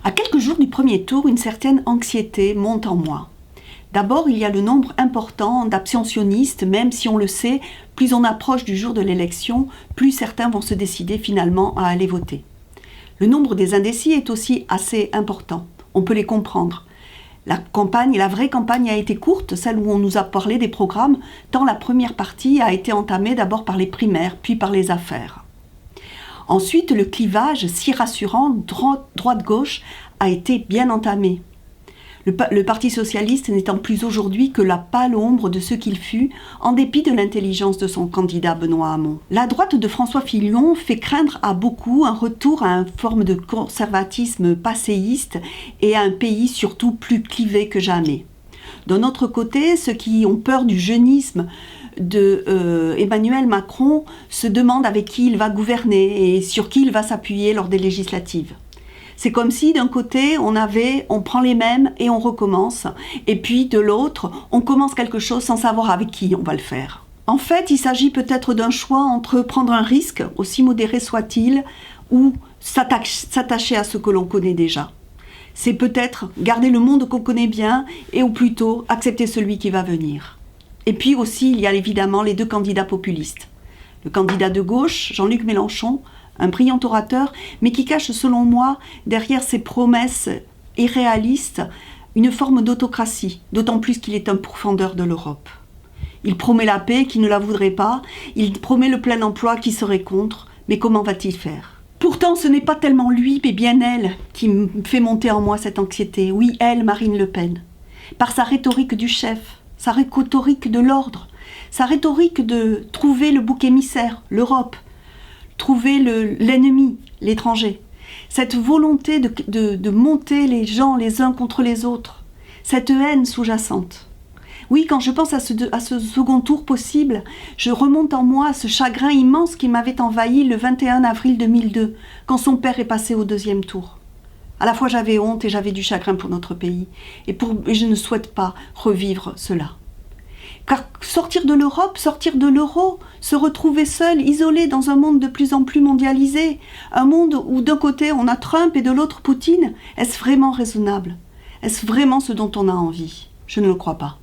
À quelques jours du premier tour, une certaine anxiété monte en moi. D'abord, il y a le nombre important d'abstentionnistes, même si on le sait, plus on approche du jour de l'élection, plus certains vont se décider finalement à aller voter. Le nombre des indécis est aussi assez important, on peut les comprendre. La vraie campagne a été courte, celle où on nous a parlé des programmes, tant la première partie a été entamée d'abord par les primaires, puis par les affaires. Ensuite, le clivage si rassurant droite-gauche a été bien entamé. Le Parti socialiste n'étant plus aujourd'hui que la pâle ombre de ce qu'il fut, en dépit de l'intelligence de son candidat Benoît Hamon. La droite de François Fillon fait craindre à beaucoup un retour à une forme de conservatisme passéiste et à un pays surtout plus clivé que jamais. D'un autre côté, ceux qui ont peur du jeunisme de Emmanuel Macron se demandent avec qui il va gouverner et sur qui il va s'appuyer lors des législatives. C'est comme si d'un côté on prend les mêmes et on recommence, et puis de l'autre on commence quelque chose sans savoir avec qui on va le faire. En fait, il s'agit peut-être d'un choix entre prendre un risque, aussi modéré soit-il, ou s'attacher à ce que l'on connaît déjà. C'est peut-être garder le monde qu'on connaît bien, ou plutôt accepter celui qui va venir. Et puis aussi, il y a évidemment les deux candidats populistes. Le candidat de gauche, Jean-Luc Mélenchon, un brillant orateur, mais qui cache, selon moi, derrière ses promesses irréalistes, une forme d'autocratie, d'autant plus qu'il est un pourfendeur de l'Europe. Il promet la paix qui ne la voudrait pas, il promet le plein emploi qui serait contre, mais comment va-t-il faire ? Pourtant, ce n'est pas tellement lui, mais bien elle, qui me fait monter en moi cette anxiété. Oui, elle, Marine Le Pen. Par sa rhétorique du chef, sa rhétorique de l'ordre, sa rhétorique de trouver le bouc émissaire, l'Europe, trouver l'ennemi, l'étranger. Cette volonté de monter les gens les uns contre les autres. Cette haine sous-jacente. Oui, quand je pense à ce second tour possible, je remonte en moi ce chagrin immense qui m'avait envahi le 21 avril 2002, quand son père est passé au deuxième tour. À la fois j'avais honte et j'avais du chagrin pour notre pays, et je ne souhaite pas revivre cela. Car sortir de l'Europe, sortir de l'euro, se retrouver seul, isolé dans un monde de plus en plus mondialisé, un monde où d'un côté on a Trump et de l'autre Poutine, est-ce vraiment raisonnable ? Est-ce vraiment ce dont on a envie ? Je ne le crois pas.